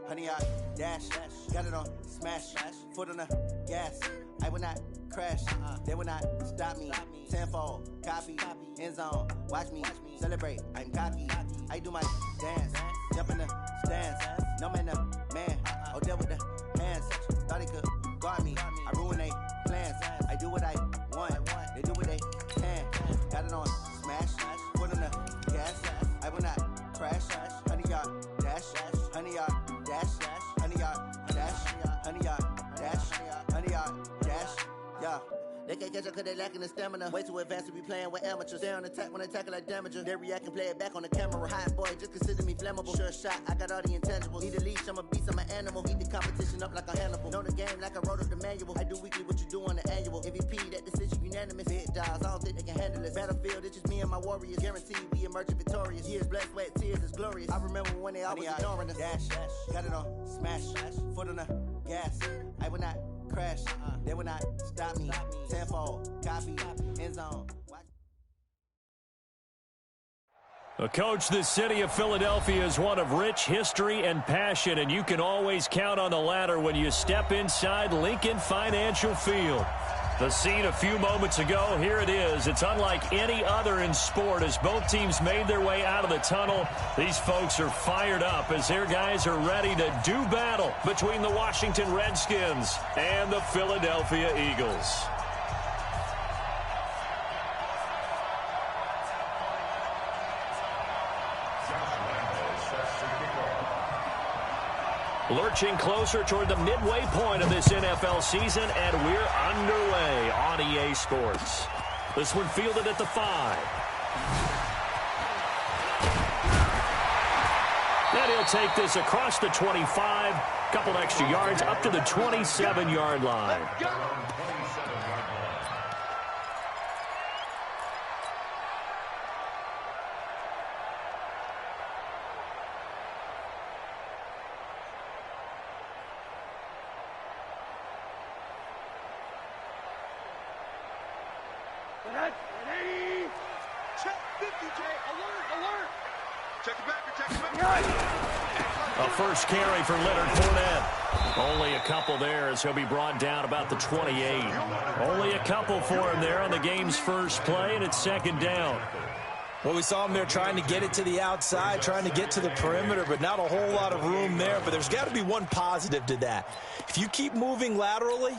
honey, I dash, got it on, smash, foot on the gas. I will not crash, they will not stop me. Tenfold, copy, end zone, watch me celebrate. I'm cocky, I do my dance, jump in the stands. No man, man, oh, there with the hands. Thought he could guard me, I ruin they plans. I do what I want, they do what they can. Got it on, smash, foot on the gas. I will not crash, honey, y'all dash, honey, y'all dash, honey, y'all dash, honey, y'all dash, honey, y'all dash, yeah. They can't catch up cause they lacking the stamina. Way too advanced to be playing with amateurs. They on attack when they tackle like damager. They react and play it back on the camera. Hot boy, just consider me flammable. Sure shot, I got all the intangibles. Need a leash, I'm a beast, I'm an animal. Eat the competition up like a Hannibal. Know the game like I wrote up the manual. I do weekly what you do on the annual. MVP, that decision unanimous. Big dials, I don't think they can handle it. Battlefield, it's just me and my warriors. Guaranteed we emerge victorious. Years, blood, sweat, tears, it's glorious. I remember when they always ignoring us. Dash, got it on, smash, foot on the gas. I will not crash, they will not stop me. Tenfold, copy, end zone. Coach, the city of Philadelphia is one of rich history and passion, and you can always count on the latter when you step inside Lincoln Financial Field. The scene a few moments ago, here it is. It's unlike any other in sport as both teams made their way out of the tunnel. These folks are fired up as their guys are ready to do battle between the Washington Redskins and the Philadelphia Eagles. Lurching closer toward the midway point of this NFL season, and we're underway on EA Sports. This one fielded at the 5. And he'll take this across the 25, couple extra yards up to the 27-yard line. A first carry for Leonard Fournette. Only a couple there as he'll be brought down about the 28. Only a couple for him there on the game's first play, and it's second down. Well, we saw him there trying to get it to the outside, trying to get to the perimeter, but not a whole lot of room there. But there's got to be one positive to that. If you keep moving laterally,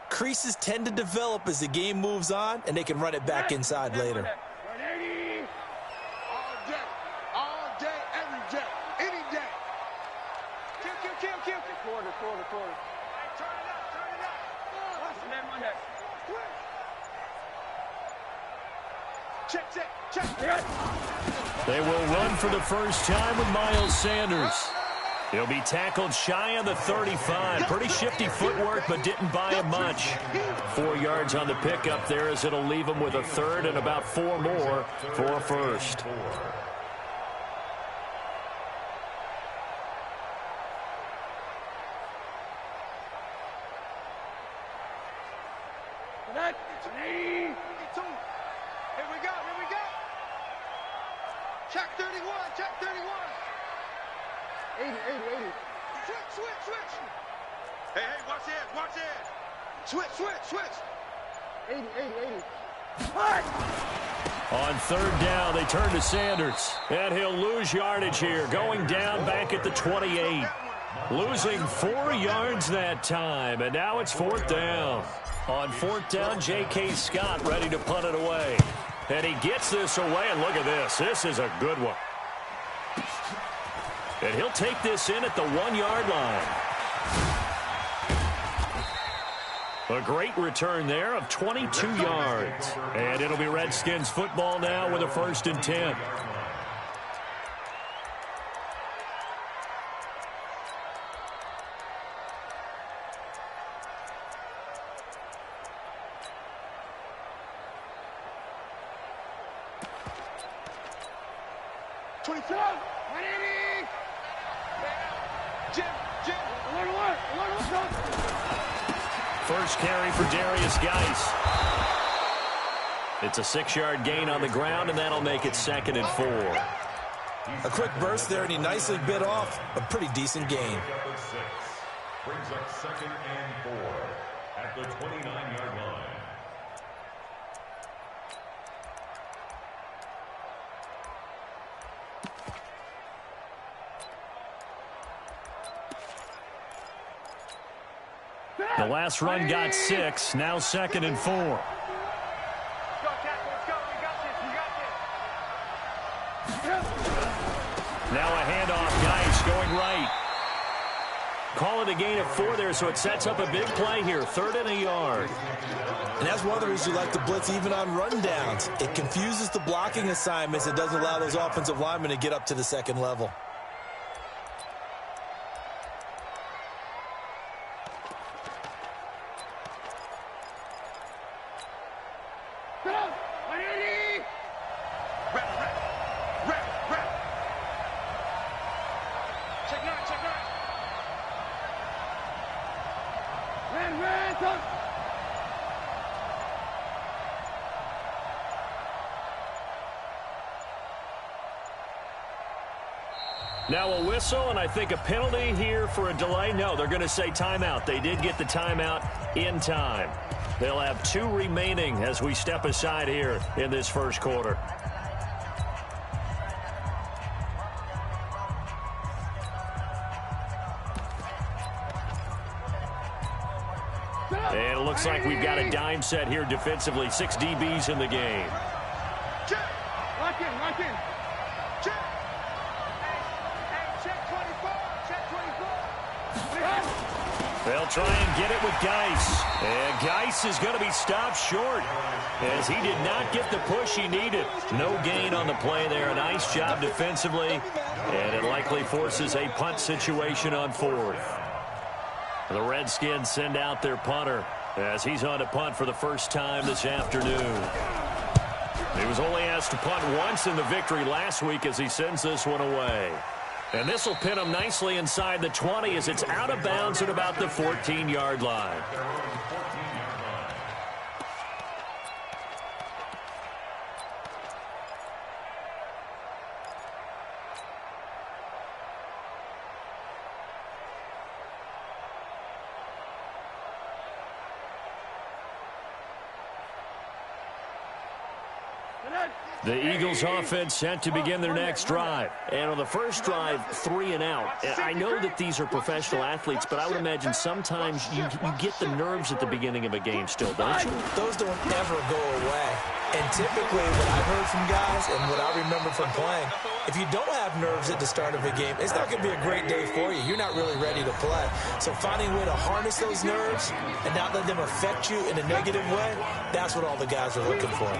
creases tend to develop as the game moves on, and they can run it back inside later. They will run for the first time with Miles Sanders. He'll be tackled shy of the 35. Pretty shifty footwork, but didn't buy him much. 4 yards on the pickup there as it'll leave him with a third and about 4 more for a first. Check 31, check 31. 80. Switch. Hey, watch it. Switch. 80. What? On third down, they turn to Sanders. And he'll lose yardage here, going down back at the 28. Losing 4 yards that time, and now it's fourth down. On fourth down, J.K. Scott ready to punt it away. And he gets this away, and look at this. This is a good one. And he'll take this in at the 1-yard line. A great return there of 22 yards. And it'll be Redskins football now with a 1st and 10. First carry for Darius Geis. It's a 6-yard gain on the ground, and that'll make it 2nd and 4. A quick burst there, and he nicely bit off a pretty decent gain. Brings up 2nd and 4 at the 29-yard line. The last run got 6, now 2nd and 4. Let's go, Tackle. Let's go. We got this. We got this. Now a handoff, Geis going right. Call it a gain of 4 there, so it sets up a big play here, 3rd and a yard. And that's one of the reasons you like to blitz even on rundowns. It confuses the blocking assignments. It doesn't allow those offensive linemen to get up to the second level. Now a whistle, and I think a penalty here for a delay. No, they're going to say timeout. They did get the timeout in time. They'll have 2 remaining as we step aside here in this first quarter. And it looks like we've got a dime set here defensively. 6 DBs in the game. Check. Lock in. Lock in. Check. Hey, check 24. Check 24. They'll try and get it with Geis. And Geis is going to be stopped short as he did not get the push he needed. No gain on the play there. A nice job defensively. And it likely forces a punt situation on 4th. The Redskins send out their punter as he's on to punt for the first time this afternoon. He was only asked to punt once in the victory last week as he sends this one away. And this will pin him nicely inside the 20 as it's out of bounds at about the 14-yard line. The Eagles offense set to begin their next drive. And on the first drive, 3 and out. And I know that these are professional athletes, but I would imagine sometimes you get the nerves at the beginning of a game still, don't you? Those don't ever go away. And typically what I've heard from guys and what I remember from playing, if you don't have nerves at the start of a game, it's not going to be a great day for you. You're not really ready to play. So finding a way to harness those nerves and not let them affect you in a negative way, that's what all the guys are looking for.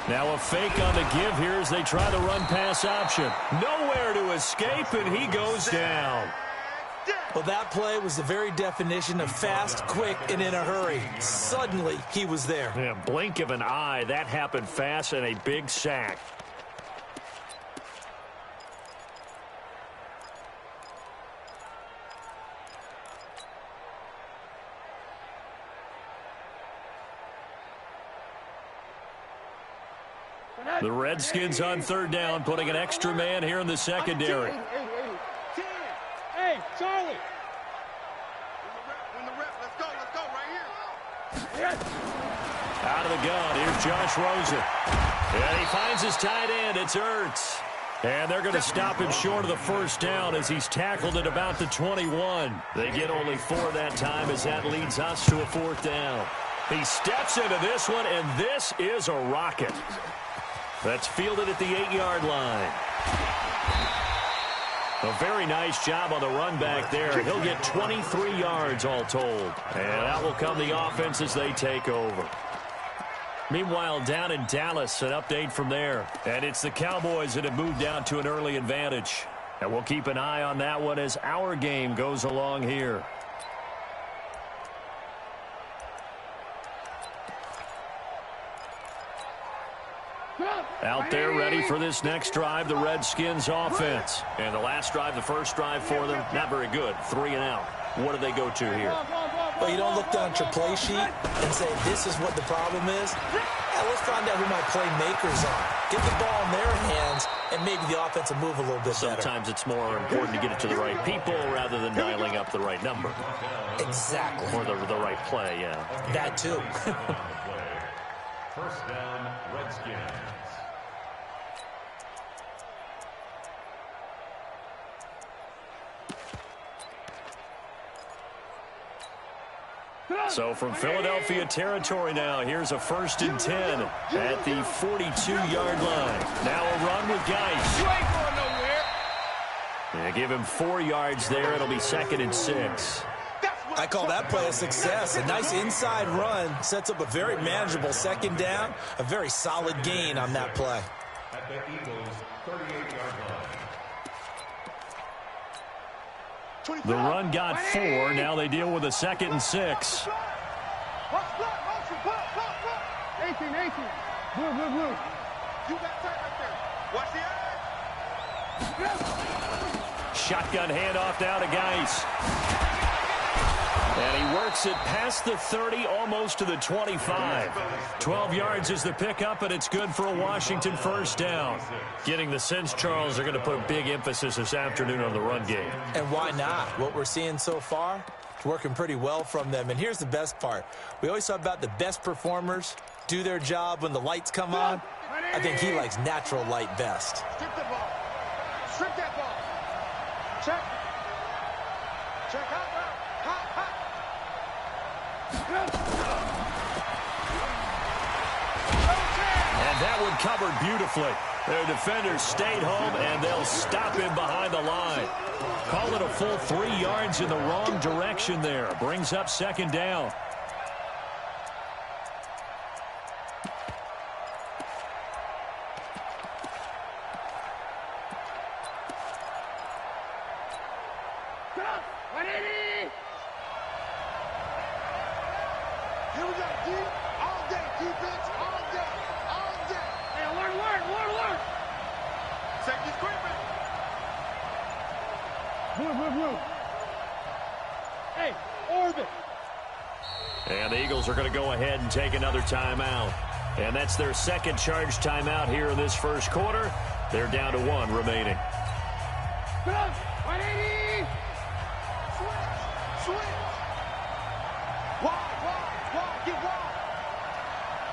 Now a fake on the give here as they try the run-pass option. Nowhere to escape, and he goes down. Well, that play was the very definition of fast, quick, and in a hurry. Suddenly, he was there. Yeah, blink of an eye. That happened fast and a big sack. The Redskins on 3rd down, putting an extra man here in the secondary. Hey, Charlie. Win the rep. Let's go right here. Out of the gun, here's Josh Rosen. And he finds his tight end, it's Ertz. And they're going to stop him short of the first down as he's tackled at about the 21. They get only 4 that time as that leads us to a 4th down. He steps into this one, and this is a rocket. That's fielded at the 8-yard line. A very nice job on the run back there. He'll get 23 yards all told. And out will come the offense as they take over. Meanwhile, down in Dallas, an update from there. And it's the Cowboys that have moved down to an early advantage. And we'll keep an eye on that one as our game goes along here. out there ready for this next drive, the Redskins offense. And the last drive, the first drive for them, not very good. 3 and out. What do they go to here? Well, you don't look down at your play sheet and say, this is what the problem is. Yeah, let's find out who my playmakers are. Get the ball in their hands, and maybe the offense will move a little bit better. Sometimes it's more important to get it to the right people rather than dialing up the right number. Exactly. Or the right play, yeah. That too. First down, Redskins. So from Philadelphia territory now, here's a 1st and 10 at the 42-yard line. Now a run with Geis. You ain't going nowhere. They give him 4 yards there. It'll be 2nd and 6. I call that play a success. A nice inside run sets up a very manageable 2nd down. A very solid gain on that play. At the Eagles' 38-yard line. The run got 4. Now they deal with a 2nd and 6. 18. Blue. You got tight right there. Watch the eye. Shotgun handoff down to Geis. And he works it past the 30, almost to the 25. 12 yards is the pickup, and it's good for a Washington 1st down. Getting the sense, Charles, they're going to put a big emphasis this afternoon on the run game. And why not? What we're seeing so far, it's working pretty well from them. And here's the best part. We always talk about the best performers do their job when the lights come on. I think he likes natural light best. Strip the ball. Strip that ball. Check. Hot. And that one covered beautifully. Their defenders stayed home, and they'll stop him behind the line. Call it a full 3 yards in the wrong direction there. Brings up 2nd down. Here we go, D. All day, defense, all day. Hey, alert. Safety screaming. Blue. Hey, orbit. And the Eagles are going to go ahead and take another timeout. And that's their 2nd charge timeout here in this 1st quarter. They're down to 1 remaining. Come on, 180. Switch. Wide. Get wide.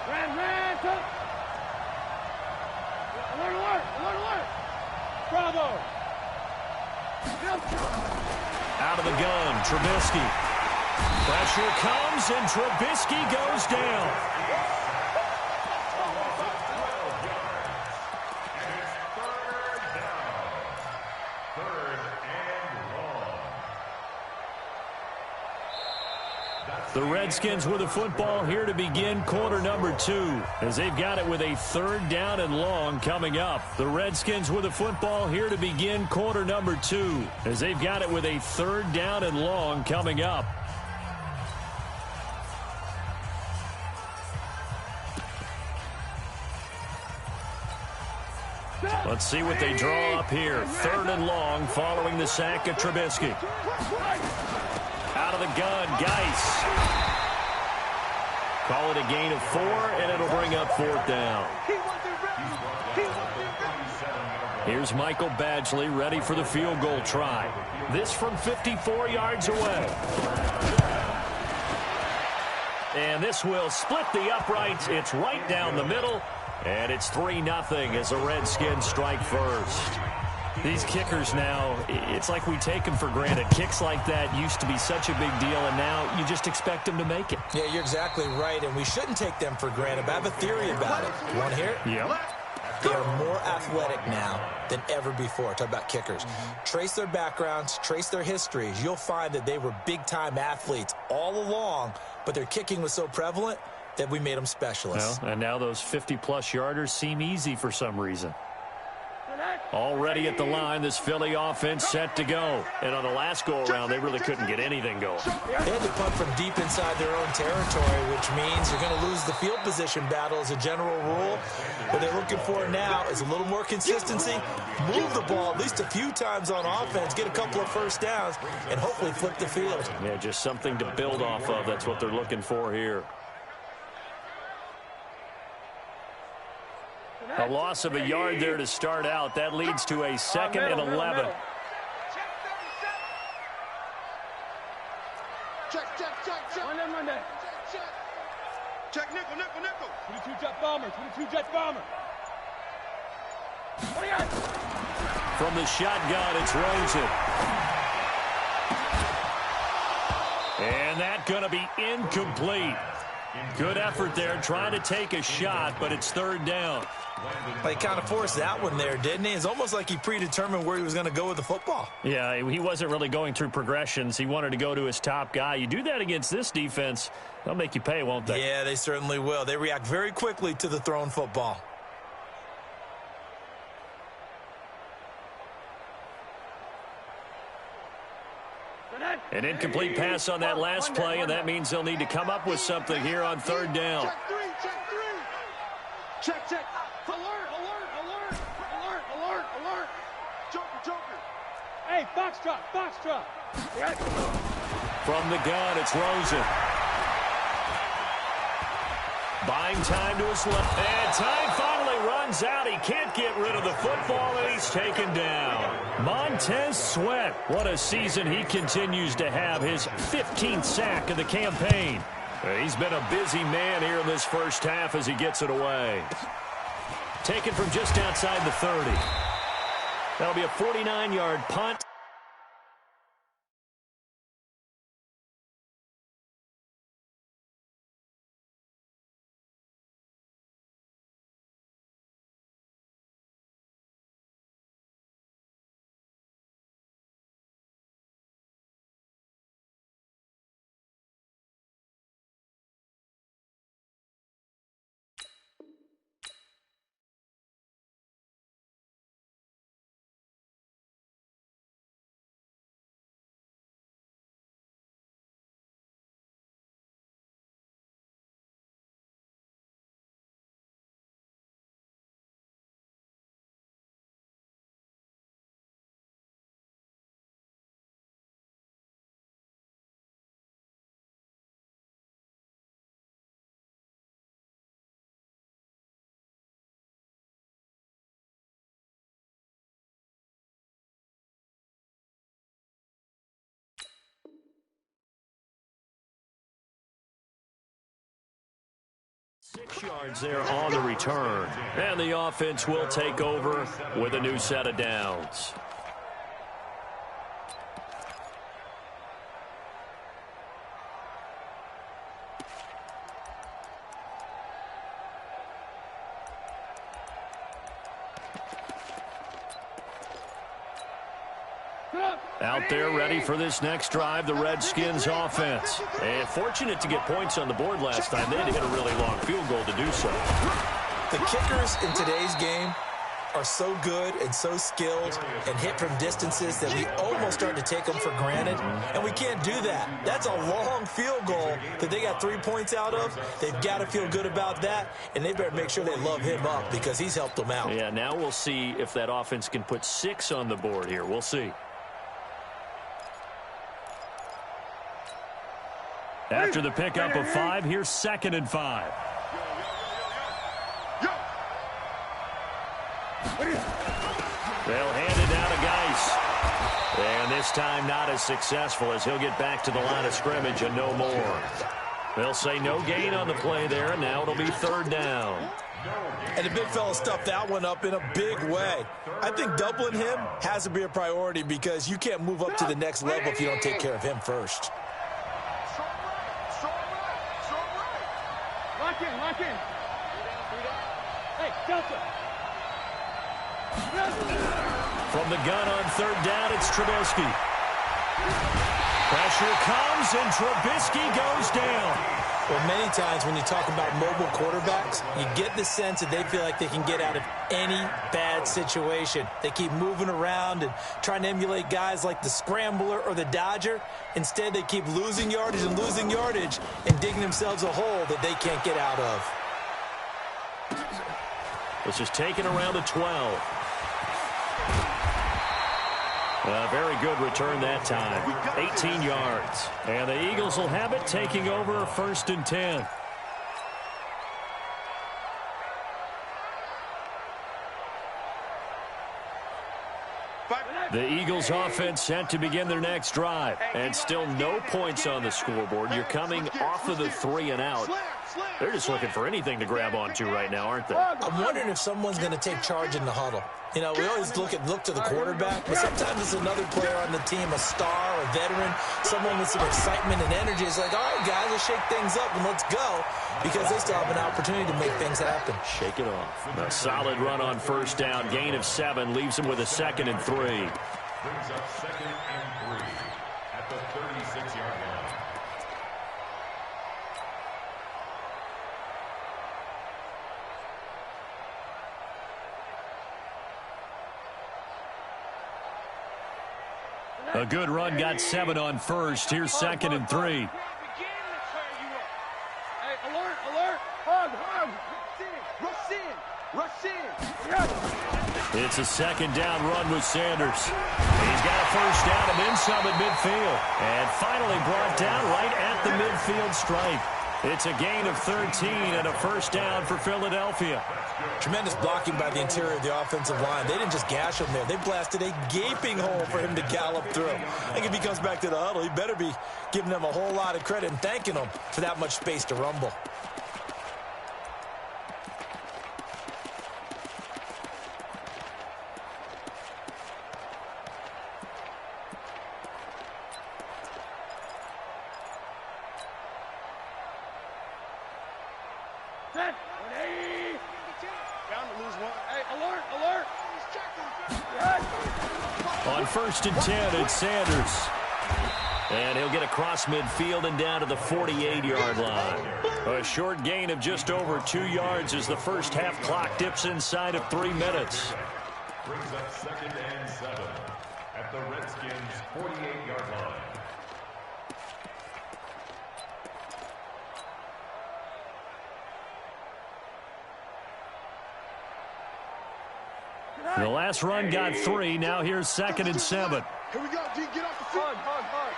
Ran, come. Alert. Bravo. Out of the gun, Trubisky. Pressure comes, and Trubisky goes down. The Redskins with the football here to begin quarter number 2, as they've got it with a 3rd down and long coming up. The Redskins with the football here to begin quarter number 2, as they've got it with a 3rd down and long coming up. Let's see what they draw up here. 3rd and long following the sack of Trubisky. Out of the gun, Geis. Call it a gain of 4, and it'll bring up 4th down. Here's Michael Badgley ready for the field goal try. This from 54 yards away. And this will split the uprights. It's right down the middle, and it's 3-0 as the Redskins strike first. These kickers now, it's like we take them for granted. Kicks like that used to be such a big deal, and now you just expect them to make it. Yeah, you're exactly right, and we shouldn't take them for granted. But I have a theory about it. You want to hear it? Yeah. They are more athletic now than ever before. Talk about kickers. Trace their backgrounds, trace their histories. You'll find that they were big-time athletes all along, but their kicking was so prevalent that we made them specialists. Well, and now those 50-plus yarders seem easy for some reason. Already at the line, this Philly offense set to go. And on the last go-around, they really couldn't get anything going. They had to punt from deep inside their own territory, which means you're going to lose the field position battle as a general rule. What they're looking for now is a little more consistency, move the ball at least a few times on offense, get a couple of first downs, and hopefully flip the field. Yeah, just something to build off of. That's what they're looking for here. A loss of a yard there to start out. That leads to a 2nd and 11. Check nickel, nickel, nickel. 22 jet bomber, 22 jet bomber. From the shotgun, it's Rosen. And that's going to be incomplete. Good effort there, trying to take a shot, but it's 3rd down. He kind of forced that one there, didn't he? It's almost like he predetermined where he was going to go with the football. Yeah, he wasn't really going through progressions. He wanted to go to his top guy. You do that against this defense, they'll make you pay, won't they? Yeah, they certainly will. They react very quickly to the thrown football. An incomplete pass on that last play, and that means they'll need to come up with something here on 3rd down. Check 3, check 3. Check, check. Alert, alert, alert, alert, alert, alert. Joker, joker. Hey, Foxtrot, Foxtrot. From the gun, it's Rosen. Buying time to his left. And time finally runs out. He can't get rid of the football, and he's taken down. Montez Sweat. What a season he continues to have. His 15th sack of the campaign. He's been a busy man here in this first half as he gets it away. Taken from just outside the 30. That'll be a 49-yard punt. Six yards there on the return. And the offense will take over with a new set of downs. Out there ready for this next drive, the Redskins offense. And fortunate to get points on the board last time. They had to hit a really long field goal to do so. The kickers in today's game are so good and so skilled and hit from distances that we almost start to take them for granted, and we can't do that. That's a long field goal that they got 3 points out of. They've got to feel good about that, and they better make sure they love him up because he's helped them out. Yeah, now we'll see if that offense can put 6 on the board here. We'll see. After the pickup of 5, here's 2nd and 5. They'll hand it down to Geis. And this time not as successful as he'll get back to the line of scrimmage and no more. They'll say no gain on the play there, and now it'll be 3rd down. And the big fella stuffed that one up in a big way. I think doubling him has to be a priority because you can't move up to the next level if you don't take care of him first. Lock in, lock in. Hey, Delta. From the gun on 3rd down, it's Trubisky. Pressure comes, and Trubisky goes down. Well, many times when you talk about mobile quarterbacks, you get the sense that they feel like they can get out of any bad situation. They keep moving around and trying to emulate guys like the Scrambler or the Dodger. Instead, they keep losing yardage and digging themselves a hole that they can't get out of. This is taken around the 12. A very good return that time. 18 yards. And the Eagles will have it, taking over 1st and 10. The Eagles offense set to begin their next drive. And still no points on the scoreboard. You're coming off of the 3 and out. They're just looking for anything to grab onto right now, aren't they? I'm wondering if someone's going to take charge in the huddle. You know, we always look to the quarterback, but sometimes it's another player on the team, a star, a veteran, someone with some excitement and energy. It's like, all right, guys, let's shake things up and let's go, because they still have an opportunity to make things happen. Shake it off. A solid run on 1st down. Gain of 7 leaves them with a 2nd and 3. Brings up 2nd and 3 at the 36-yard line. A good run, got 7 on 1st. Here's 2nd and 3. Hey, alert, alert. Hug. Rush in. It's a 2nd down run with Sanders. He's got a 1st down and then some at midfield. And finally brought down right at the midfield stripe. It's a gain of 13 and a 1st down for Philadelphia. Tremendous blocking by the interior of the offensive line. They didn't just gash him there. They blasted a gaping hole for him to gallop through. I think if he comes back to the huddle, he better be giving them a whole lot of credit and thanking them for that much space to rumble. On 1st and 10, it's Sanders. And he'll get across midfield and down to the 48-yard line. A short gain of just over 2 yards as the first half clock dips inside of 3 minutes. Brings up 2nd and 7 at the Redskins' 48-yard line. The last run got 3. Now here's 2nd and 7. Here we go, D. Get off the field. Hug.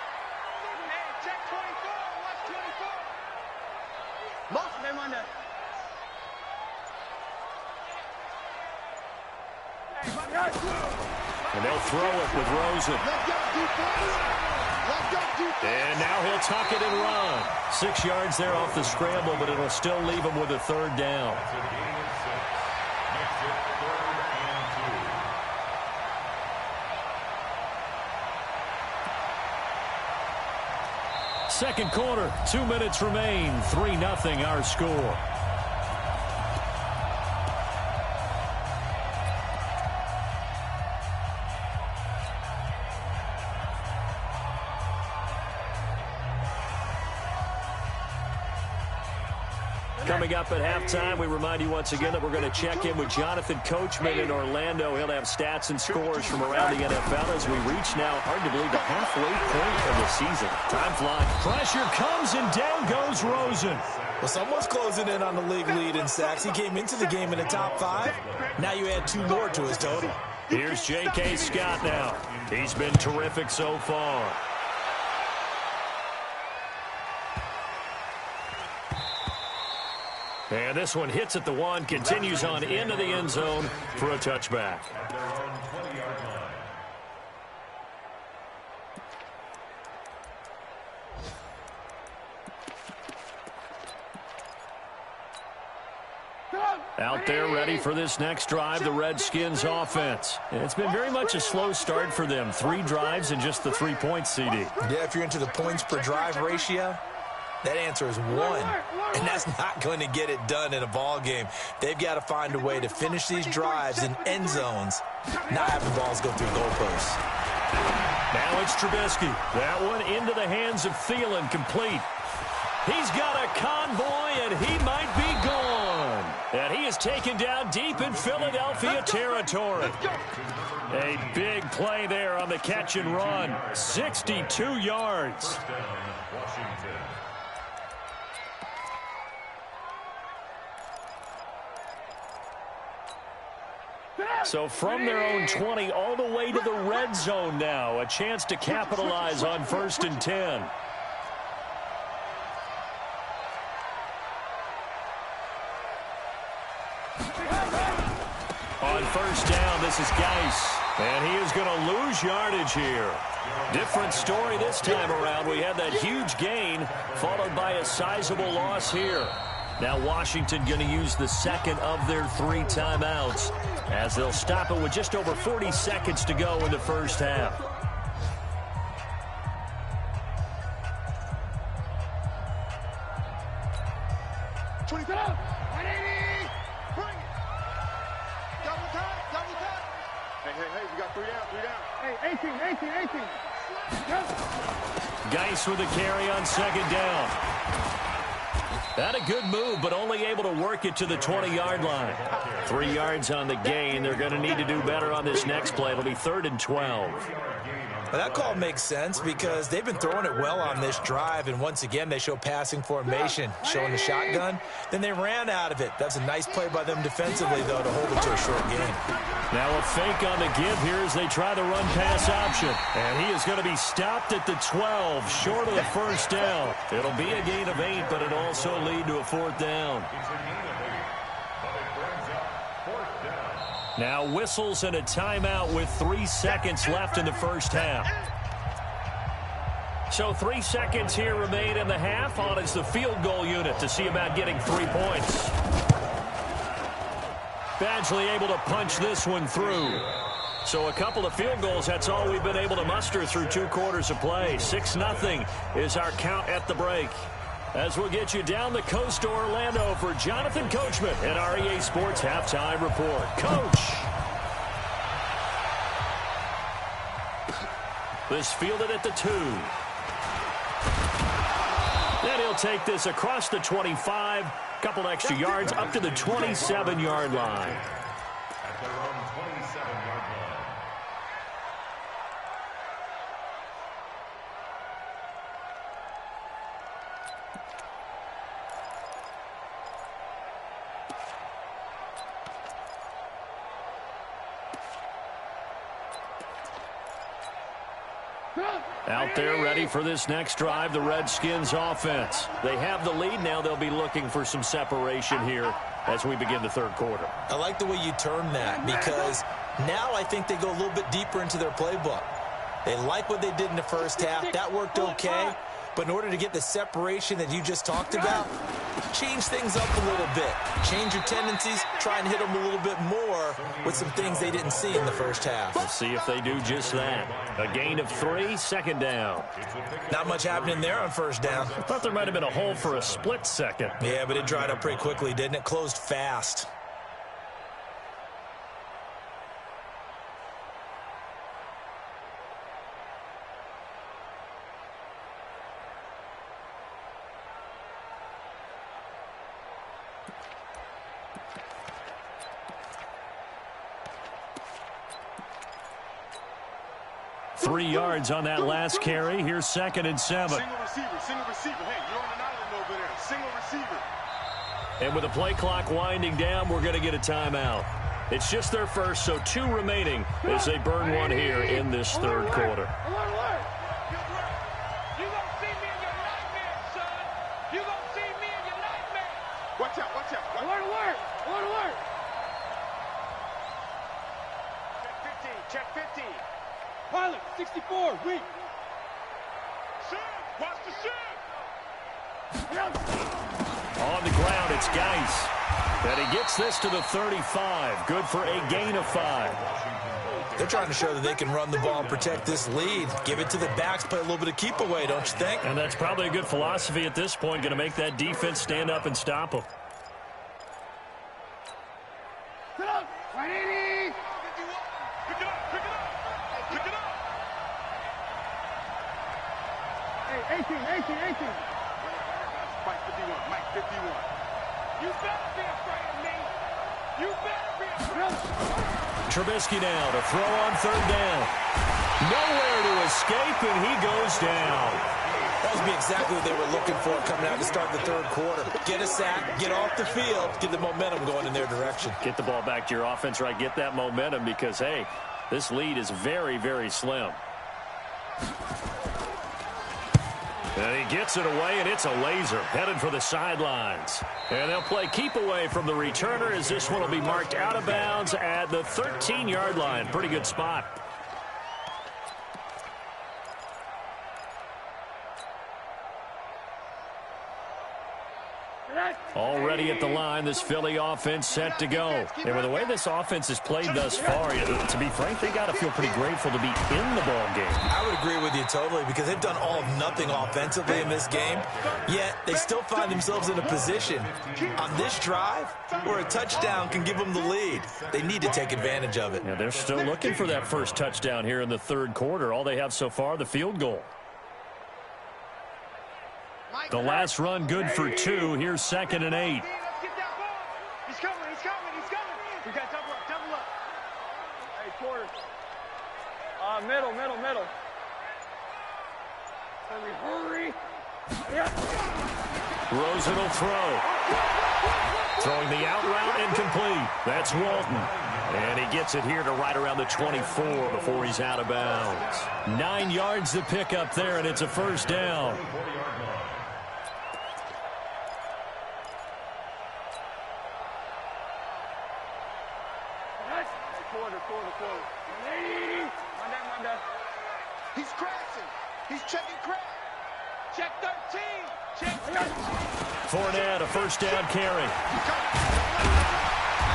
Hey, check 24. Watch 24. Lost them on that. And they'll throw it with Rosen. And now he'll tuck it and run. 6 yards there off the scramble, but it'll still leave him with a 3rd down. That's a gain of 6. Makes it 3rd and 2. Second quarter, 2 minutes remain. 3-0 our score. Coming up at halftime, we remind you once again that we're going to check in with Jonathan Coachman in Orlando. He'll have stats and scores from around the NFL as we reach now, hard to believe, the halfway point of the season. Time flies. Pressure comes and down goes Rosen. Well, someone's closing in on the league lead in sacks. He came into the game in the top 5. Now you add 2 more to his total. Here's J.K. Scott now. He's been terrific so far. And this one hits at the 1, continues on into the end zone for a touchback. At their own 20-yard line. Out there ready for this next drive, the Redskins offense. And it's been very much a slow start for them. 3 drives and just the 3 points, CD. Yeah, if you're into the points per drive ratio, that answer is 1. And that's not going to get it done in a ball game. They've got to find a way to finish these drives in end zones, not having balls go through goalposts. Now it's Trubisky. That one into the hands of Thielen, complete. He's got a convoy, and he might be gone. And he is taken down deep in Philadelphia territory. A big play there on the catch and run. 62 yards. First down, Washington. So from their own 20 all the way to the red zone now. A chance to capitalize on 1st and 10. On 1st down, this is Geis. And he is going to lose yardage here. Different story this time around. We had that huge gain followed by a sizable loss here. Now Washington going to use the second of their 3 timeouts as they'll stop it with just over 40 seconds to go in the first half. Hey, we got 3 down. Hey, 18. Geis with a carry on 2nd down. Had a good move, but only able to work it to the 20-yard line. 3 yards on the gain. They're going to need to do better on this next play. It'll be 3rd and 12. Well, that call makes sense because they've been throwing it well on this drive, and once again they show passing formation, showing the shotgun. Then they ran out of it. That's a nice play by them defensively, though, to hold it to a short gain. Now a fake on the give here as they try the run-pass option. And he is going to be stopped at the 12, short of the first down. It'll be a gain of 8, but it'll also lead to a 4th down. It's a gain of 8, but it brings up 4th down. Now whistles and a timeout with 3 seconds left in the first half. So 3 seconds here remain in the half. On is the field goal unit to see about getting 3 points. Badgley able to punch this one through. So a couple of field goals, that's all we've been able to muster through 2 quarters of play. 6-0 is our count at the break. As we'll get you down the coast to Orlando for Jonathan Coachman and our EA Sports Halftime Report. Coach! This fielded at the 2. Then he'll take this across the 25. Couple extra yards up to the 27-yard line. At their own 27-yard line. Out there ready for this next drive, the Redskins offense. They have the lead. Now they'll be looking for some separation here as we begin the 3rd quarter. I like the way you term that because now I think they go a little bit deeper into their playbook. They like what they did in the first half. That worked okay. But in order to get the separation that you just talked about, change things up a little bit. Change your tendencies. Try and hit them a little bit more with some things they didn't see in the first half. We'll see if they do just that. A gain of 3, 2nd down. Not much happening there on 1st down. I thought there might have been a hole for a split second. Yeah, but it dried up pretty quickly, didn't it? Closed fast. Three yards on that last carry. Here's 2nd and 7. Single receiver. Hey, you're on an island over there. Single receiver. And with the play clock winding down, we're going to get a timeout. It's just their first, so 2 remaining as they burn one here in this 3rd quarter. Watch out. Alert. Check 15. Pilot, 64, weak. Shoot. Watch the shoot. On the ground, it's Geis. And he gets this to the 35. Good for a gain of 5. They're trying to show that they can run the ball and protect this lead. Give it to the backs, play a little bit of keep away, don't you think? And that's probably a good philosophy at this point. Going to make that defense stand up and stop them. Sit up. 180. Pick it up. Hey, 18. 51. Mike 51. You better be afraid of me. You better be afraid. Trubisky now to throw on third down. Nowhere to escape, and he goes down. That would be exactly what they were looking for coming out to start the third quarter. Get a sack, get off the field, get the momentum going in their direction. Get the ball back to your offense, right? Get that momentum because, hey, this lead is very, very slim. And he gets it away, and it's a laser headed for the sidelines. And they'll play keep away from the returner as this one will be marked out of bounds at the 13-yard line. Pretty good spot. Already at the line, this Philly offense set to go. And with the way this offense has played thus far, to be frank, they got to feel pretty grateful to be in the ball game. I would agree with you totally because they've done all of nothing offensively in this game, yet they still find themselves in a position on this drive where a touchdown can give them the lead. They need to take advantage of it. Yeah, they're still looking for that first touchdown here in the third quarter. All they have so far, the field goal. The last run good for 2. Here's 2nd and 8. Let's get that ball. He's coming. We got double up. Hey, quarters. Middle. Hurry. Yeah. Rosen will throw. Throwing the out route incomplete. That's Walton. And he gets it here to right around the 24 before he's out of bounds. 9 yards to pick up there, and it's a first down. Quarter. He's crashing. He's checking crash. Check 13. Check 13. Fournette, a first down carry.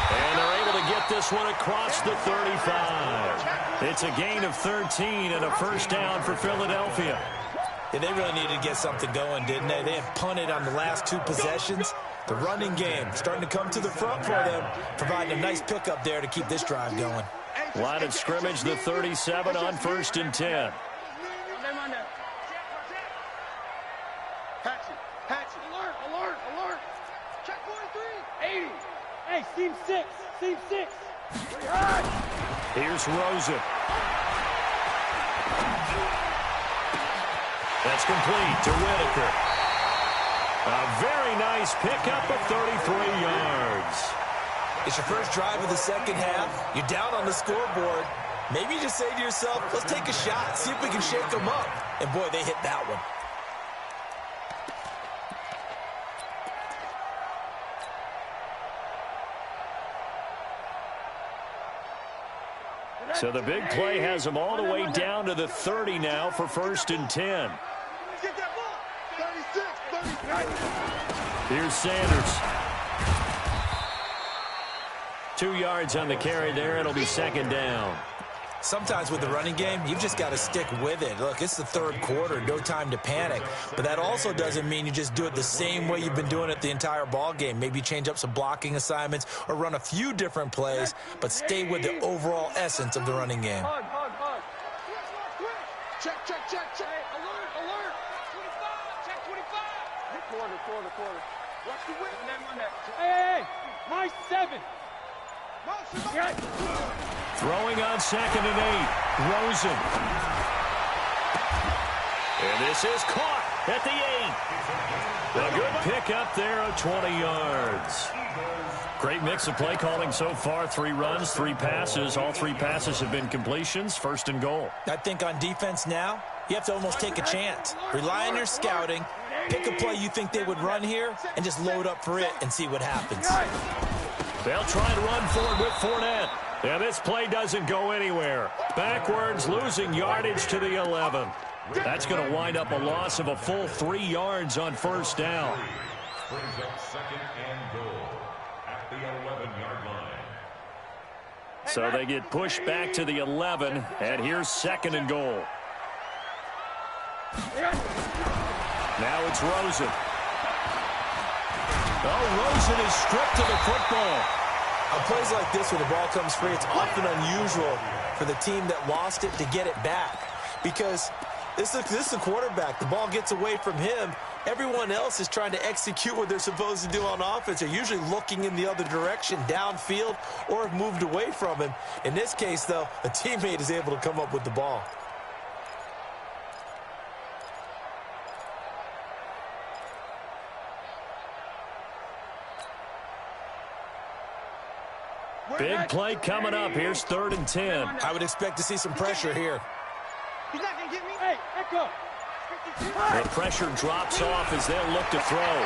And they're able to get this one across the 35. It's a gain of 13 and a first down for Philadelphia. Yeah, they really needed to get something going, didn't they? They had punted on the last 2 possessions. The running game starting to come to the front for them, providing a nice pickup there to keep this drive going. Line of scrimmage, the 37 on 1st and 10. Hatchet. Alert. Check 43. 80. Hey, seam 6. Here's Rosen. That's complete to Whitaker. A very nice pickup of 33 yards. It's your first drive of the second half. You're down on the scoreboard. Maybe you just say to yourself, let's take a shot, see if we can shake them up. And boy, they hit that one. So the big play has them all the way down to the 30 now for 1st and 10. Get that ball. 36. Here's Sanders. 2 yards on the carry there. It'll be 2nd down. Sometimes with the running game, you've just got to stick with it. Look, it's the third quarter, no time to panic. But that also doesn't mean you just do it the same way you've been doing it the entire ball game. Maybe change up some blocking assignments or run a few different plays, but stay with the overall essence of the running game. Hug. Check. Alert. 25. Check 25. Quarter. Watch the whip. Hey. My 7. Throwing on 2nd and 8. Rosen. And this is caught at the 8. A good pickup there of 20 yards. Great mix of play calling so far. 3 runs, 3 passes. All 3 passes have been completions. 1st and goal. I think on defense now, you have to almost take a chance. Rely on your scouting. Pick a play you think they would run here and just load up for it and see what happens. They'll try and run forward with Fournette. And this play doesn't go anywhere. Backwards, losing yardage to the 11. That's going to wind up a loss of a full 3 yards on 1st down. Brings up 2nd and goal at the 11-yard line. So they get pushed back to the 11, and here's 2nd and goal. Now it's Rosen. Oh, Rosen is stripped to the football. On plays like this where the ball comes free, it's often unusual for the team that lost it to get it back. Because This is a quarterback. The ball gets away from him. Everyone else is trying to execute what they're supposed to do on offense. They're usually looking in the other direction, downfield, or have moved away from him. In this case, though, a teammate is able to come up with the ball. Big play coming up. Here's 3rd and 10. I would expect to see some pressure here. He's not going to get me. Hey, echo. The pressure drops off as they'll look to throw.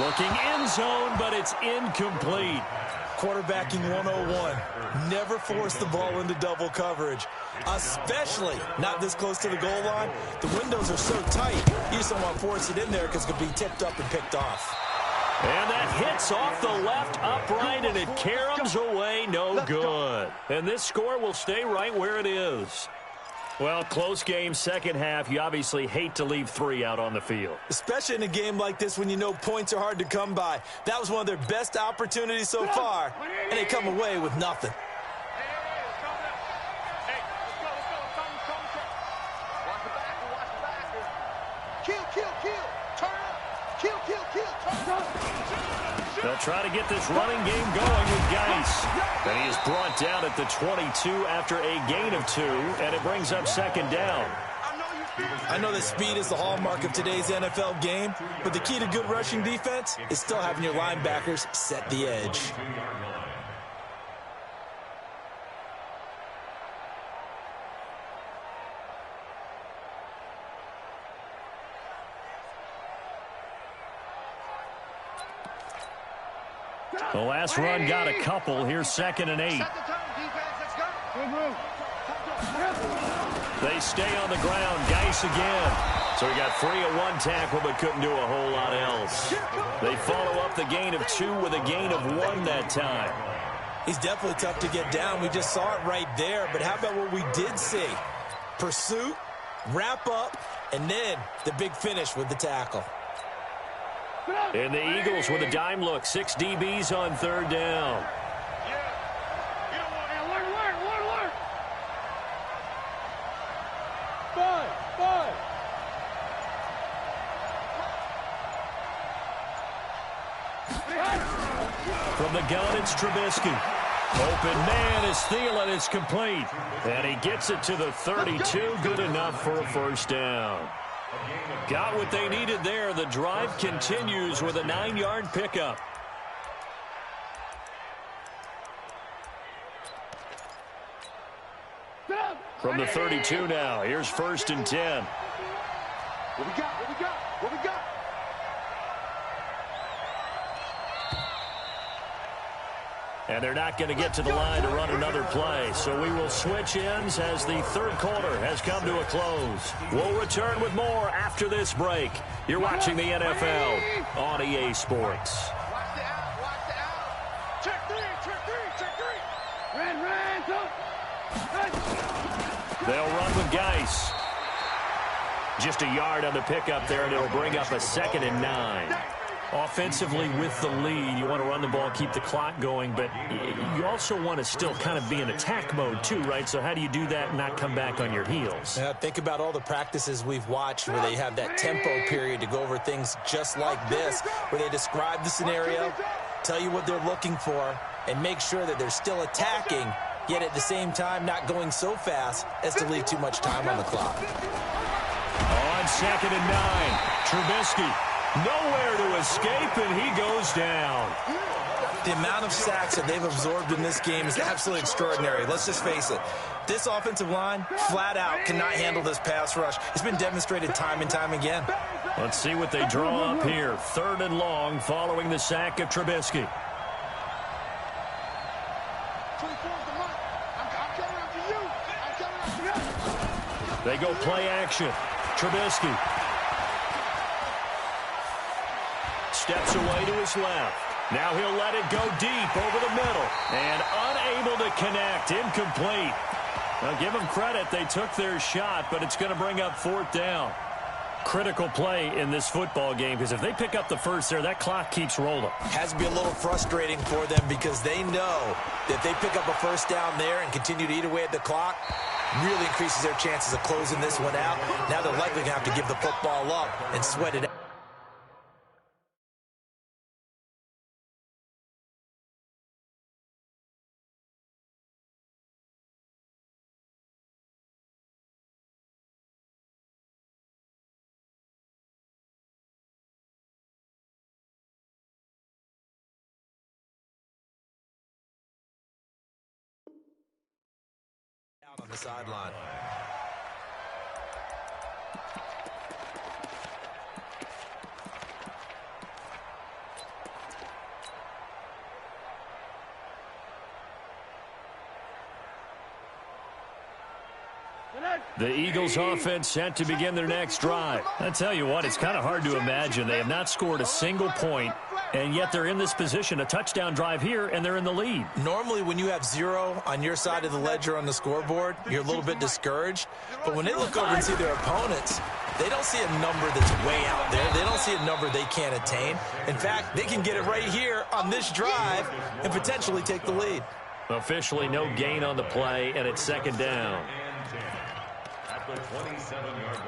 Looking end zone, but it's incomplete. Quarterbacking 101. Never force the ball into double coverage, especially not this close to the goal line. The windows are so tight, you just don't want to force it in there because it could be tipped up and picked off. And that hits off the left upright, and it caroms away, no good. And this score will stay right where it is. Well, close game, second half. You obviously hate to leave 3 out on the field. Especially in a game like this when you know points are hard to come by. That was one of their best opportunities so far, and they come away with nothing. They'll try to get this running game going with Geis. And he is brought down at the 22 after a gain of 2, and it brings up 2nd down. I know that speed is the hallmark of today's NFL game, but the key to good rushing defense is still having your linebackers set the edge. The last run got a couple. Here's 2nd and 8. They stay on the ground. Geis again. So he got free of 1 tackle but couldn't do a whole lot else. They follow up the gain of 2 with a gain of 1 that time. He's definitely tough to get down. We just saw it right there. But how about what we did see? Pursuit, wrap up, and then the big finish with the tackle. And the Eagles with a dime look. 6 DBs on 3rd down. From the gun, it's Trubisky. Open man is Thielen. It's complete. And he gets it to the 32. Good enough for a 1st down. Got what they needed there. The drive continues with a 9-yard pickup. From the 32 now, here's 1st and 10. What we got? What we got? What we got? And they're not going to get to the line to run another play. So we will switch ends as the 3rd quarter has come to a close. We'll return with more after this break. You're watching the NFL on EA Sports. Watch the out. Watch the out. Check 3. Check 3. Check 3. Run, go. They'll run with Geis. Just a yard on the pickup there, and it'll bring up a 2nd and 9. Offensively with the lead, you want to run the ball, keep the clock going, but you also want to still kind of be in attack mode too, right? So how do you do that and not come back on your heels? Yeah, think about all the practices we've watched where they have that tempo period to go over things just like this, where they describe the scenario, tell you what they're looking for, and make sure that they're still attacking, yet at the same time not going so fast as to leave too much time on the clock. On 2nd and 9, Trubisky. Nowhere to escape, and he goes down. The amount of sacks that they've absorbed in this game is absolutely extraordinary. Let's just face it. This offensive line, flat out, cannot handle this pass rush. It's been demonstrated time and time again. Let's see what they draw up here. 3rd and long following the sack of Trubisky. They go play action. Trubisky. Steps away to his left. Now he'll let it go deep over the middle. And unable to connect. Incomplete. Now give them credit. They took their shot, but it's going to bring up 4th down. Critical play in this football game, because if they pick up the first there, that clock keeps rolling. Has to be a little frustrating for them because they know that if they pick up a 1st down there and continue to eat away at the clock, really increases their chances of closing this one out. Now they're likely going to have to give the football up and sweat it out. On the sideline. The Eagles offense set to begin their next drive. I tell you what, it's kind of hard to imagine. They have not scored a single point, and yet they're in this position, a touchdown drive here, and they're in the lead. Normally, when you have 0 on your side of the ledger on the scoreboard, you're a little bit discouraged. But when they look over and see their opponents, they don't see a number that's way out there. They don't see a number they can't attain. In fact, they can get it right here on this drive and potentially take the lead. Officially no gain on the play, and it's second down. At the 27-yard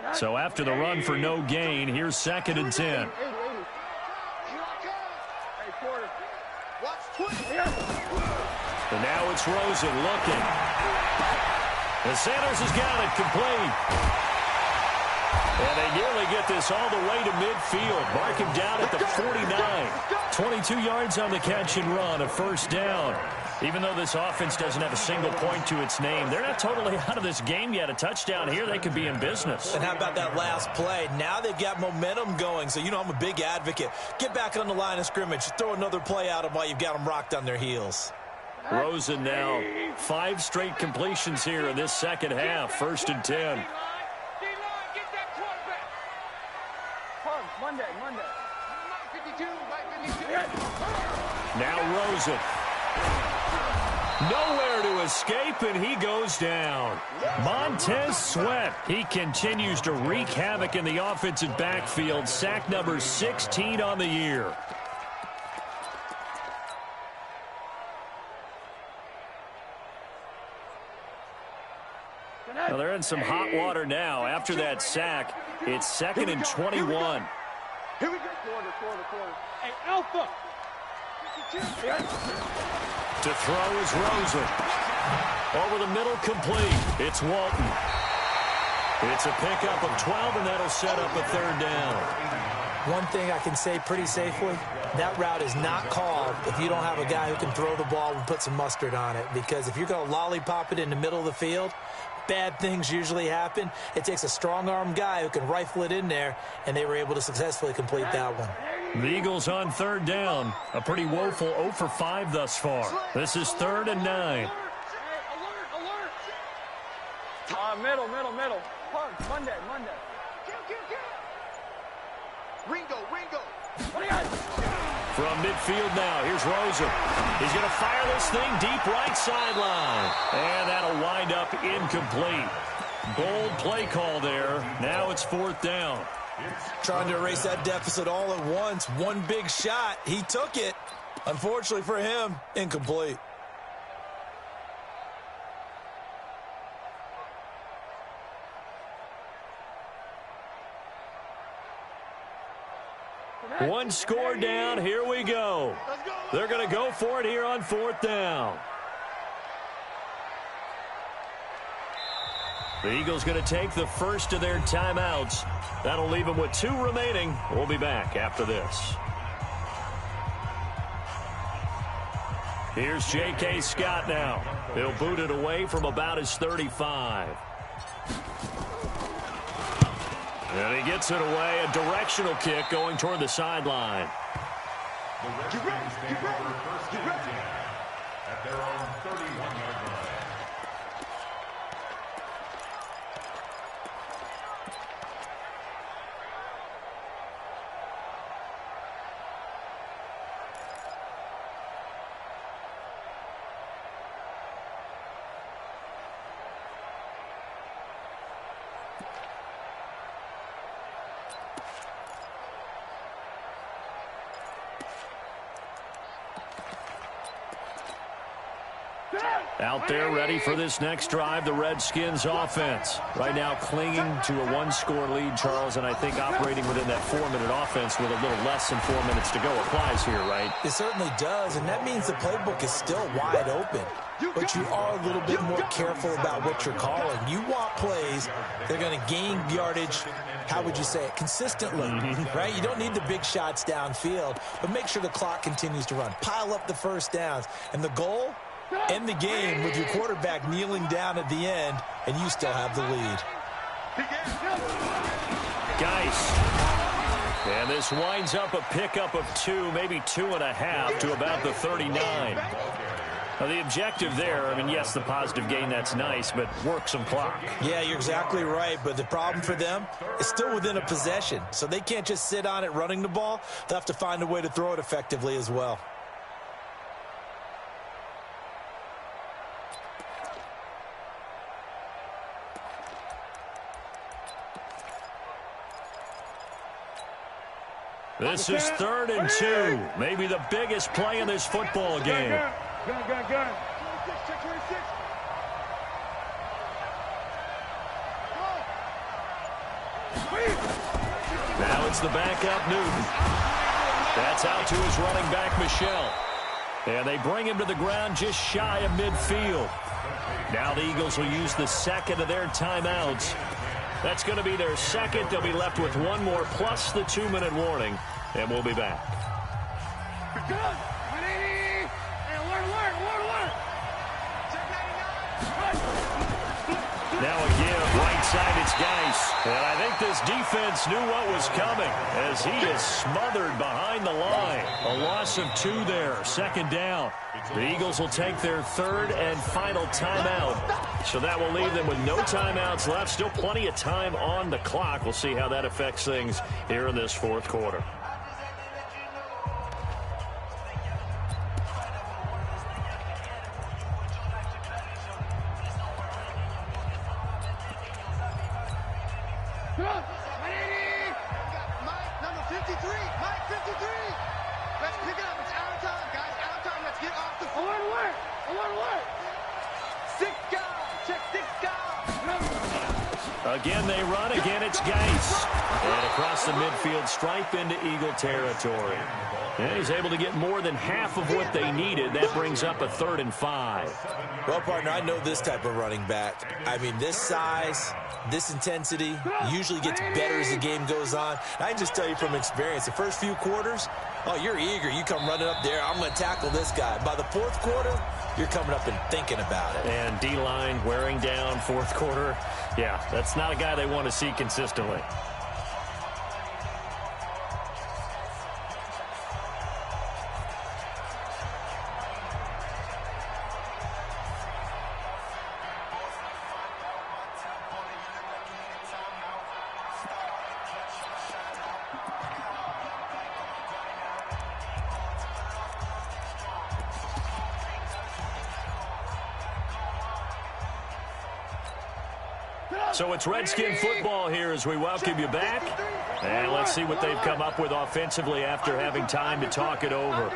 line. So after the run for no gain, here's second and 10. And now it's Rosen looking. And Sanders has got it complete. And they nearly get this all the way to midfield. Mark him down at the 49. 22 yards on the catch and run, a first down. Even though this offense doesn't have a single point to its name, they're not totally out of this game yet. A touchdown here, they could be in business. And how about that last play? Now they've got momentum going. So, you know, I'm a big advocate. Get back on the line of scrimmage. Throw another play at them while you've got them rocked on their heels. Rosen now 5 straight completions here in this second half. First and 10. Monday. Now Rosen. Nowhere to escape, and he goes down. Montez Sweat. He continues to wreak havoc in the offensive backfield. Sack number 16 on the year. Well, they're in some hot water now. After that sack, it's second and 21. Here we go. Quarter. Hey, Alpha. To throw is Rosen. Over the middle, complete. It's Walton. It's a pickup of 12, and that'll set up a third down. One thing I can say pretty safely, that route is not called if you don't have a guy who can throw the ball and put some mustard on it. Because if you're going to lollipop it in the middle of the field, bad things usually happen. It takes a strong-arm guy who can rifle it in there, and they were able to successfully complete that one. The Eagles on third down. A pretty woeful 0 for 5 thus far. This is 3rd and 9. Middle. Punch, Monday. Ringo. From midfield now, here's Rosen. He's going to fire this thing deep right sideline. And that'll wind up incomplete. Bold play call there. Now it's 4th down. Trying to erase that deficit all at once. One big shot. He took it. Unfortunately for him, incomplete. One score down. Here we go. They're going to go for it here on 4th down. The Eagles going to take the first of their timeouts. That'll leave them with 2 remaining. We'll be back after this. Here's J.K. Scott now. He'll boot it away from about his 35. And he gets it away. A directional kick going toward the sideline. The Redskins stand for first and 10 at their own 31-yard line. Out there ready for this next drive, the Redskins offense. Right now clinging to a one-score lead, Charles, and I think operating within that 4-minute offense with a little less than 4 minutes to go applies here, right? It certainly does, and that means the playbook is still wide open. But you are a little bit more careful about what you're calling. You want plays that are going to gain yardage, how would you say it, consistently, right? You don't need the big shots downfield, but make sure the clock continues to run. Pile up the first downs. And the goal? End the game with your quarterback kneeling down at the end, and you still have the lead. Geis. And this winds up a pickup of 2, maybe 2.5 to about the 39. Now, the objective there, I mean, yes, the positive gain, that's nice, but work some clock. Yeah, you're exactly right, but the problem for them is still within a possession, so they can't just sit on it running the ball. They'll have to find a way to throw it effectively as well. This is 3rd and 2, maybe the biggest play in this football game. Gun. 26, check 26. Now it's the backup Newton. That's out to his running back, Michelle. And they bring him to the ground just shy of midfield. Now the Eagles will use the second of their timeouts. That's going to be their second. They'll be left with one more plus the 2-minute warning. And we'll be back. Now again, right side, it's Geis. And I think this defense knew what was coming as he is smothered behind the line. A loss of 2 there, 2nd down. The Eagles will take their 3rd and final timeout. So that will leave them with no timeouts left. Still plenty of time on the clock. We'll see how that affects things here in this 4th quarter. Again, they run. Again, it's Geis. And across the midfield stripe into Eagle territory. And he's able to get more than half of what they needed. That brings up a 3rd and 5. Well, partner, I know this type of running back. I mean, this size, this intensity usually gets better as the game goes on. And I can just tell you from experience, the first few quarters, oh, you're eager. You come running up there. I'm going to tackle this guy. By the 4th quarter, you're coming up and thinking about it. And D-line wearing down 4th quarter. Yeah, that's not a guy they want to see consistently. So it's Redskin football here as we welcome you back. And let's see what they've come up with offensively after having time to talk it over.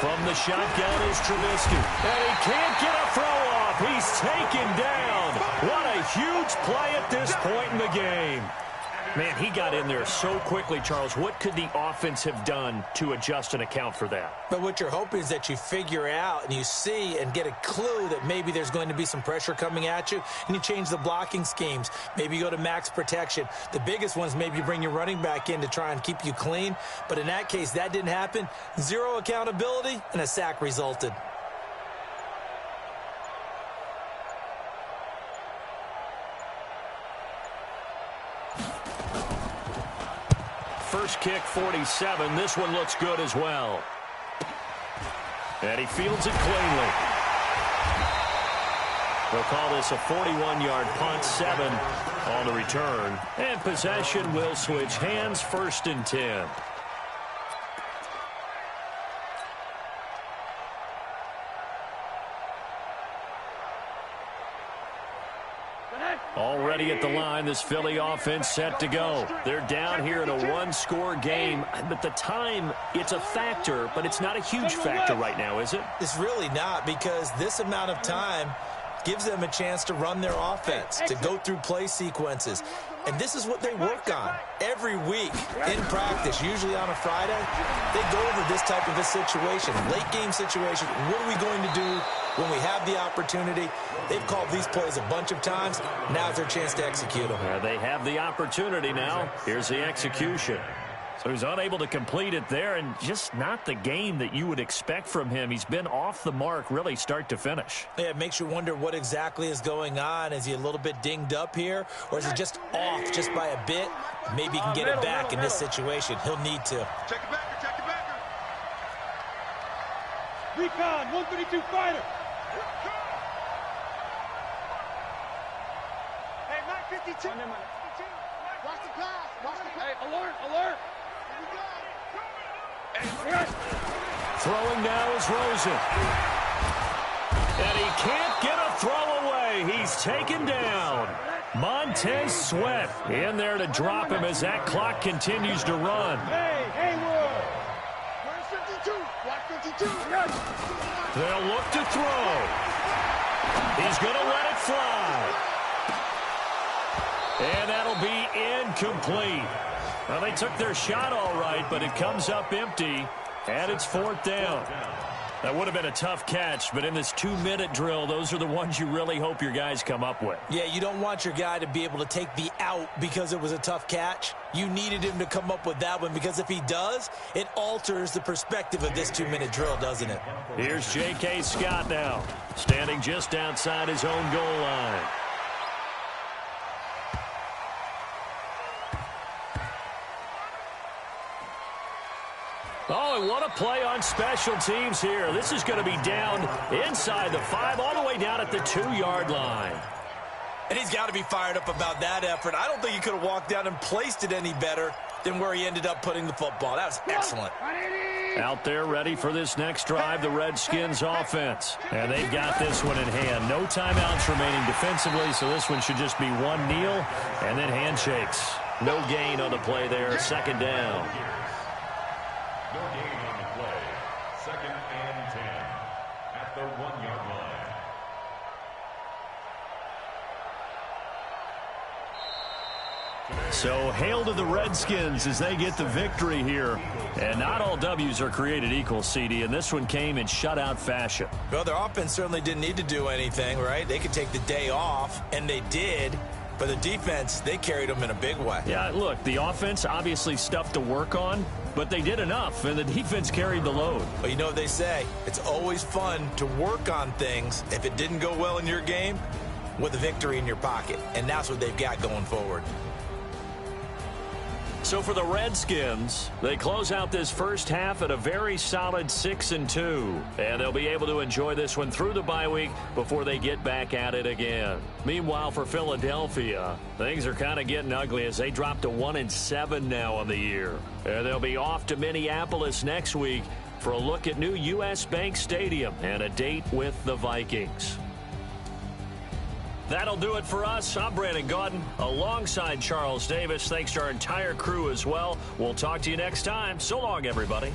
From the shotgun is Trubisky. And he can't get a throw off. He's taken down. What a huge play at this point in the game. Man, he got in there so quickly, Charles. What could the offense have done to adjust and account for that? But what you're hoping is that you figure out and you see and get a clue that maybe there's going to be some pressure coming at you, and you change the blocking schemes. Maybe you go to max protection. The biggest ones, maybe you bring your running back in to try and keep you clean. But in that case, that didn't happen. 0 accountability, and a sack resulted. First kick, 47. This one looks good as well. And he fields it cleanly. They'll call this a 41-yard punt, 7 on the return. And possession will switch hands, 1st and 10. Already ready at the line. This Philly offense set to go. They're down here in a one-score game. But the time, it's a factor, but it's not a huge factor right now, is it? It's really not, because this amount of time gives them a chance to run their offense, to go through play sequences. And this is what they work on every week in practice, usually on a Friday. They go over this type of a situation, late game situation. What are we going to do when we have the opportunity? They've called these plays a bunch of times. Now's their chance to execute them. They have the opportunity now. Here's the execution. So he's unable to complete it there, and just not the game that you would expect from him. He's been off the mark really start to finish. Yeah, it makes you wonder what exactly is going on. Is he a little bit dinged up here, or is he just off just by a bit? Maybe he can get it back in this situation. He'll need to. Check it back, check it back. Recon, 132 fighter. Hey, Mike 52. Watch the pass. Watch the pass. Hey, alert, alert. Throwing now is Rosen. And he can't get a throw away. He's taken down. Montez Sweat in there to drop him as that clock continues to run. Hey, Haywood. Where's 52? Watch 52. They'll look to throw. He's going to let it fly. And that'll be incomplete. Well, they took their shot all right, but it comes up empty, and it's fourth down. That would have been a tough catch, but in this 2-minute drill, those are the ones you really hope your guys come up with. Yeah, you don't want your guy to be able to take the out because it was a tough catch. You needed him to come up with that one, because if he does, it alters the perspective of this 2-minute drill, doesn't it? Here's J.K. Scott now, standing just outside his own goal line. Oh, and what a play on special teams here. This is going to be down inside the 5, all the way down at the 2-yard line. And he's got to be fired up about that effort. I don't think he could have walked down and placed it any better than where he ended up putting the football. That was excellent. Out there ready for this next drive, the Redskins offense. And they've got this one in hand. No timeouts remaining defensively, so this one should just be one kneel and then handshakes. No gain on the play there, second down. No gain on the play. 2nd and 10 at the 1-yard line. So hail to the Redskins as they get the victory here. And not all W's are created equal, CD, and this one came in shutout fashion. Well, their offense certainly didn't need to do anything, right? They could take the day off, and they did. But the defense, they carried them in a big way. Yeah, look, the offense obviously stuff to work on, but they did enough, and the defense carried the load. But you know what they say, it's always fun to work on things if it didn't go well in your game with a victory in your pocket. And that's what they've got going forward. So for the Redskins, they close out this first half at a very solid 6-2. And they'll be able to enjoy this one through the bye week before they get back at it again. Meanwhile, for Philadelphia, things are kind of getting ugly as they drop to 1-7 now on the year. And they'll be off to Minneapolis next week for a look at new U.S. Bank Stadium and a date with the Vikings. That'll do it for us. I'm Brandon Gaudin alongside Charles Davis. Thanks to our entire crew as well. We'll talk to you next time. So long, everybody.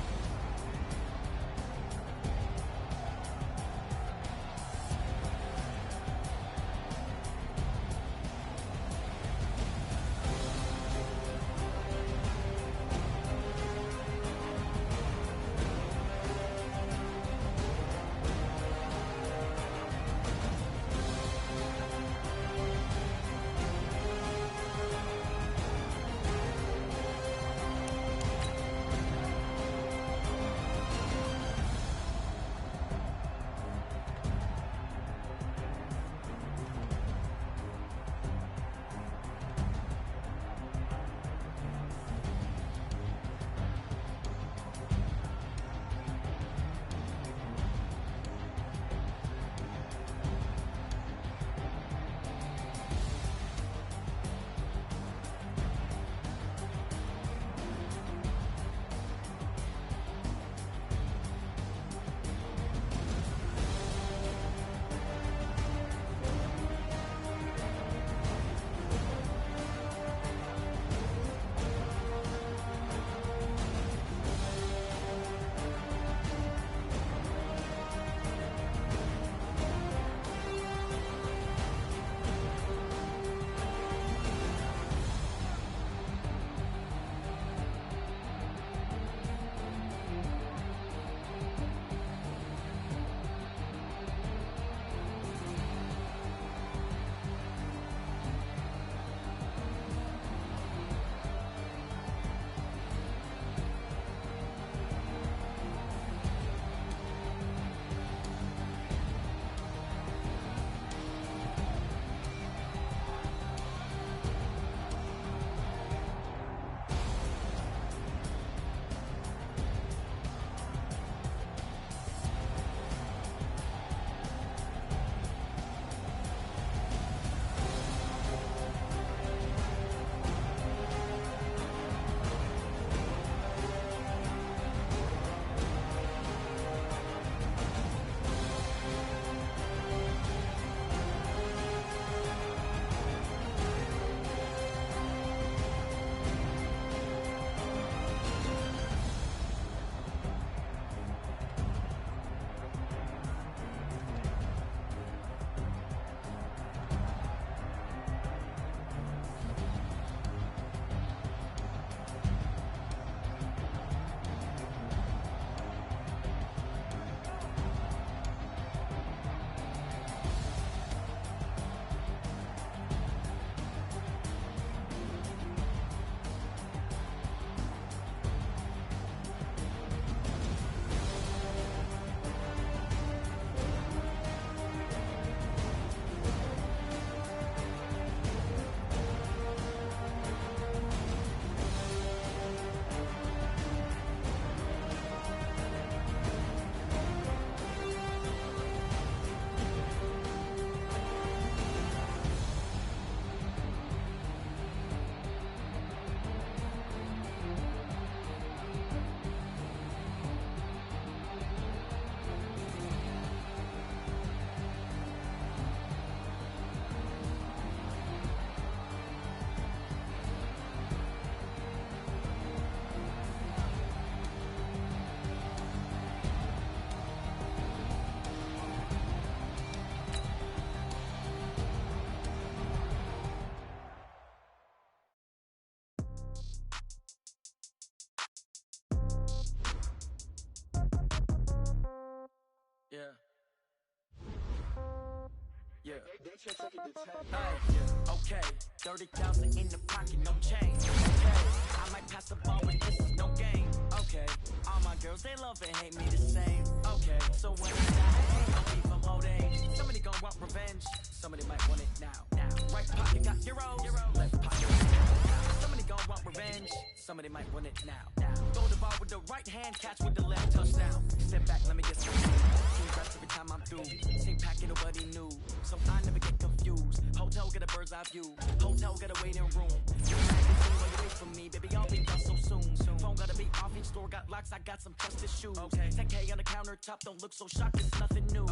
Okay, 30,000 in the pocket, no change. Okay, I might pass the ball, but this is no game. Okay, all my girls, they love and hate me the same. Okay, so when I die, I ain't gon' be from old age. Somebody gon' want revenge, somebody might want it now. Right pocket got euros, left pocket got pounds. Somebody gon' want revenge, somebody might want it now. Throw the ball with the right hand, catch with the left, touchdown. Step back, let me get some team reps every time I'm through. Same packet, nobody new, so I never get confused. Hotel get a bird's eye view, hotel get a waiting room. You wait for me, baby, I'll be done so soon. Phone gotta be off, each store got locks, I got some trusted shoes. 10K on the countertop, don't look so shocked, it's nothing new.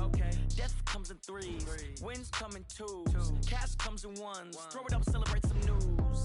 Death comes in threes, wins come in twos, cash comes in ones. Throw it up, celebrate some news.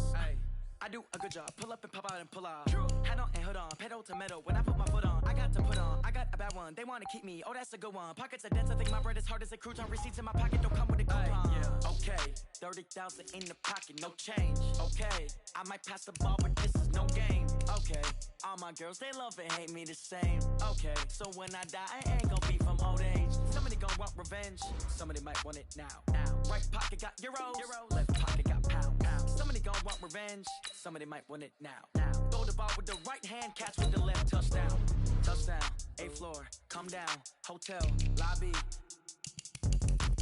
I do a good job, pull up and pop out and pull off. Hat on and hood on, pedal to metal. When I put my foot on, I got to put on. I got a bad one, they wanna keep me, oh that's a good one. Pockets are dense, I think my bread is hard as a crouton. Receipts in my pocket don't come with a coupon. Okay, 30,000 in the pocket, no change. Okay, I might pass the ball, but this is no game. Okay, all my girls, they love and hate me the same. Okay, so when I die, I ain't gon' be from old age. Somebody gon' want revenge, somebody might want it now. Right pocket got euros, left pocket got pounds. Somebody gon' want revenge, somebody might want it now. Throw the ball with the right hand, catch with the left, touchdown. Touchdown, 8th floor, come down, hotel, lobby.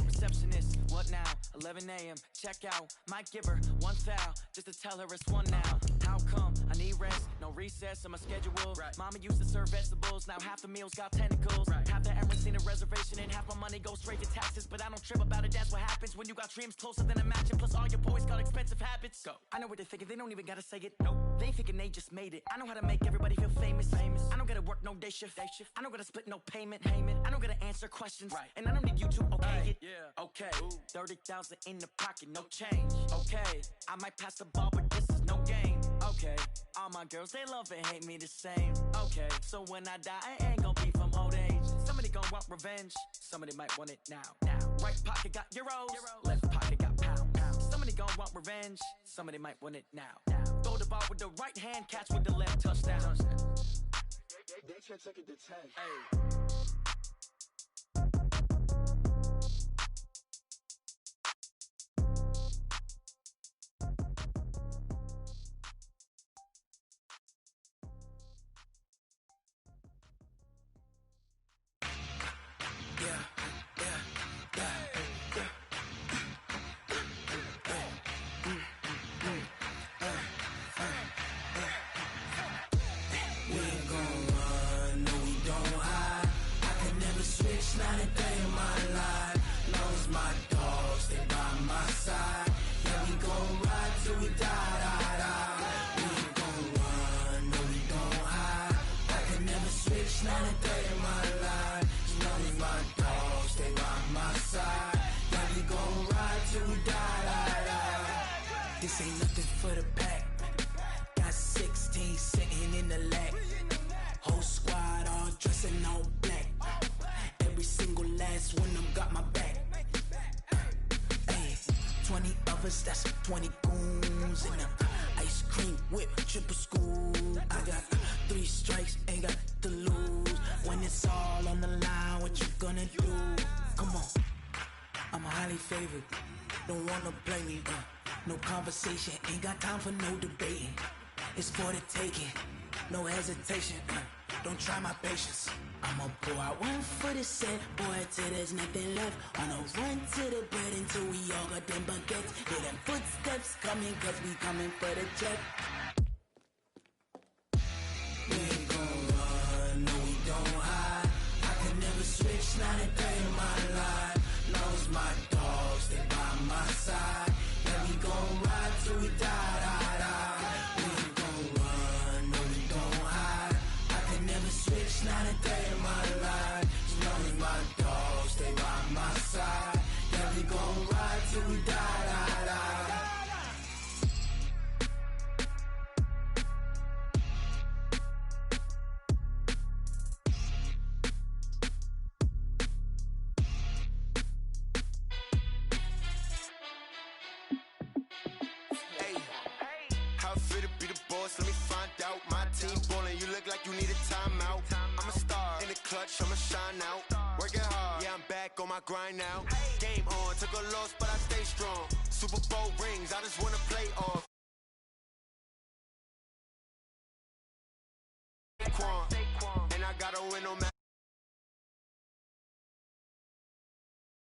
Receptionist, what now? 11 a.m., check out. Might give her one foul, just to tell her it's one now. How come? I need rest, no recess in my schedule. Mama used to serve vegetables, now half the meals got tentacles. Half the Emirates need a reservation and half my money goes straight to taxes. But I don't trip about it, that's what happens when you got dreams closer than a matching. Plus all your boys got expensive habits. Go. I know what they're thinking, they don't even gotta say it. Nope. They ain't thinking they just made it. I know how to make everybody feel famous. I don't gotta work no day shift. I don't gotta split no payment. I don't gotta answer questions. And I don't need you to okay it. Okay, 30,000 in the pocket, no change. Okay, I might pass the ball, but this is no game. Okay, all my girls, they love and hate me the same. Okay, so when I die, I ain't gon' be from old age. Somebody gon' want revenge, somebody might want it now. Right pocket got euros, left pocket got pounds. Somebody gon' want revenge, somebody might want it now. Throw the ball with the right hand, catch with the left, touchdown. They should take it to 10. Not a day in my life. Knows my dogs, stay by my side. Yeah, we gon' ride till we die. We ain't gon' run, no we don't hide. I can never switch, not a day in my life. Knows my dogs, stay by my side. Yeah, we gon' ride till we die. This ain't nothing for the pack. Got 16 sitting in the lag. Whole squad all dressing all black. Every single last one of them got my back. Hey, 20 of us, that's 20 goons in the ice cream whip, triple scoop. I got 3 strikes, ain't got to lose. When it's all on the line, what you gonna do? Come on, I'm highly favored. Don't wanna play me, no conversation, ain't got time for no debating. It's for the taking, no hesitation. Don't try my patience. I'ma pour out one for the set, boy, till there's nothing left. I'ma run to the bread until we all got them baguettes. Hear them footsteps coming, cause we coming for the check. We ain't gon' run, no we don't hide. I can never switch, not a day in my life. Knows my dogs, stay by my side. Yeah, we gon' ride till we die. We ain't gon' run, no we don't hide. I can never switch, not a day in my life. As long as my dogs stay by my side. Yeah, we gon' ride till we die. Let me find out. My team ballin', you look like you need a timeout. I'm a star in the clutch, I'ma shine out. working hard. Yeah, I'm back on my grind now. Game on, took a loss, but I stay strong. Super Bowl rings, I just wanna play off. Quan.